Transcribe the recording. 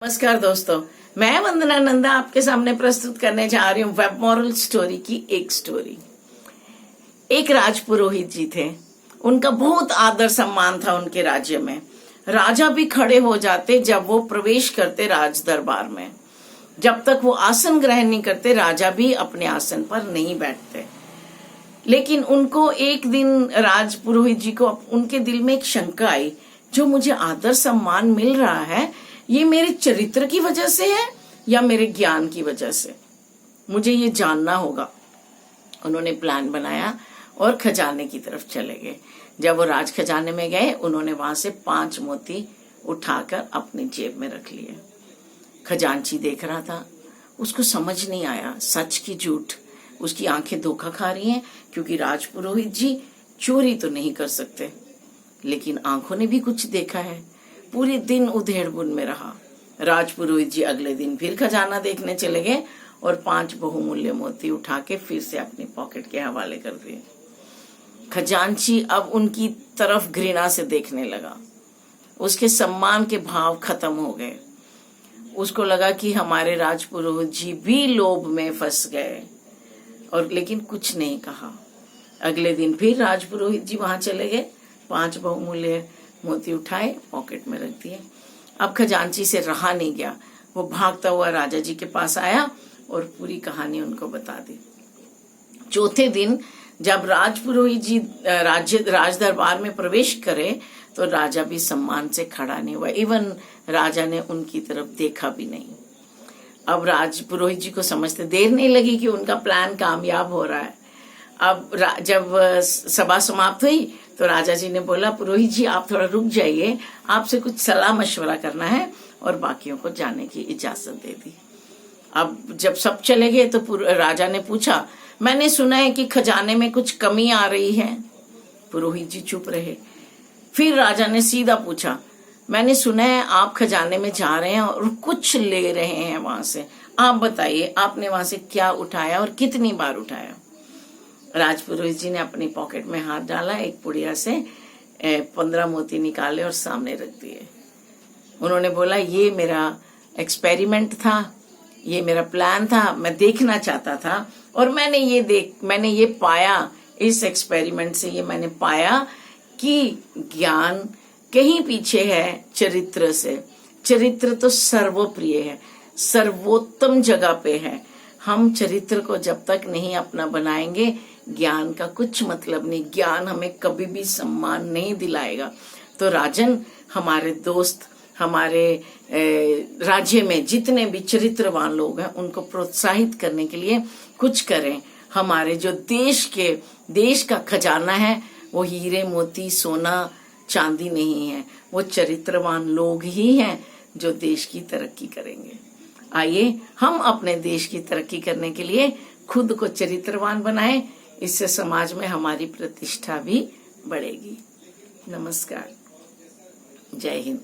नमस्कार दोस्तों, मैं वंदना नंदा आपके सामने प्रस्तुत करने जा रही हूँ वेब मॉरल स्टोरी की एक स्टोरी। एक राजपुरोहित जी थे। उनका बहुत आदर सम्मान था उनके राज्य में। राजा भी खड़े हो जाते जब वो प्रवेश करते राज दरबार में। जब तक वो आसन ग्रहण नहीं करते, राजा भी अपने आसन पर नहीं बैठते। लेकिन उनको एक दिन राजपुरोहित जी को उनके दिल में एक शंका आई, जो मुझे आदर सम्मान मिल रहा है, ये मेरे चरित्र की वजह से है या मेरे ज्ञान की वजह से? मुझे ये जानना होगा। उन्होंने प्लान बनाया और खजाने की तरफ चले गए। जब वो राज खजाने में गए, उन्होंने वहां से 5 मोती उठाकर अपनी जेब में रख लिए। खजांची देख रहा था, उसको समझ नहीं आया सच की झूठ। उसकी आंखें धोखा खा रही हैं, क्योंकि राजपुरोहित जी चोरी तो नहीं कर सकते, लेकिन आंखों ने भी कुछ देखा है। पूरे दिन उधेड़-बुन में रहा। राजपुरोहित जी अगले दिन फिर खजाना देखने चले गए और 5 बहुमूल्य मोती उठा के फिर से अपनी पॉकेट के हवाले कर दिए। खजांची अब उनकी तरफ घृणा से देखने लगा। उसके सम्मान के भाव खत्म हो गए। उसको लगा कि हमारे राजपुरोहित जी भी लोभ में फंस गए, और लेकिन कुछ नहीं कहा। अगले दिन फिर राजपुरोहित जी वहां चले गए, 5 बहुमूल्य मोती उठाए, पॉकेट में रख दिए। अब खजांची से रहा नहीं गया। वो भागता हुआ राजा जी के पास आया और पूरी कहानी उनको बता दी। चौथे दिन जब राजपुरोहित जी राज दरबार में प्रवेश करे, तो राजा भी सम्मान से खड़ा नहीं हुआ। इवन राजा ने उनकी तरफ देखा भी नहीं। अब राजपुरोहित जी को समझते देर नहीं लगी कि उनका प्लान कामयाब हो रहा है। अब जब सभा समाप्त हुई तो राजा जी ने बोला, पुरोहित जी आप थोड़ा रुक जाइए, आपसे कुछ सलाह मशवरा करना है, और बाकियों को जाने की इजाजत दे दी। अब जब सब चले गए तो राजा ने पूछा, मैंने सुना है कि खजाने में कुछ कमी आ रही है। पुरोहित जी चुप रहे। फिर राजा ने सीधा पूछा, मैंने सुना है आप खजाने में जा रहे हैं और कुछ ले रहे हैं वहां से, आप बताइए आपने वहां से क्या उठाया और कितनी बार उठाया? राजपुरोहित जी ने अपनी पॉकेट में हाथ डाला, एक पुड़िया से 15 मोती निकाले और सामने रख दिए। उन्होंने बोला, ये मेरा एक्सपेरिमेंट था, ये मेरा प्लान था, मैं देखना चाहता था, और मैंने ये पाया, इस एक्सपेरिमेंट से ये मैंने पाया कि ज्ञान कहीं पीछे है चरित्र से। चरित्र तो सर्वप्रिय है, सर्वोत्तम जगह पे है। हम चरित्र को जब तक नहीं अपना बनाएंगे, ज्ञान का कुछ मतलब नहीं। ज्ञान हमें कभी भी सम्मान नहीं दिलाएगा। तो राजन, हमारे दोस्त, हमारे राज्य में जितने भी चरित्रवान लोग हैं, उनको प्रोत्साहित करने के लिए कुछ करें। हमारे जो देश का खजाना है, वो हीरे मोती सोना चांदी नहीं है, वो चरित्रवान लोग ही हैं जो देश की तरक्की करेंगे। आइए हम अपने देश की तरक्की करने के लिए खुद को चरित्रवान बनाएं। इससे समाज में हमारी प्रतिष्ठा भी बढ़ेगी। नमस्कार, जय हिंद।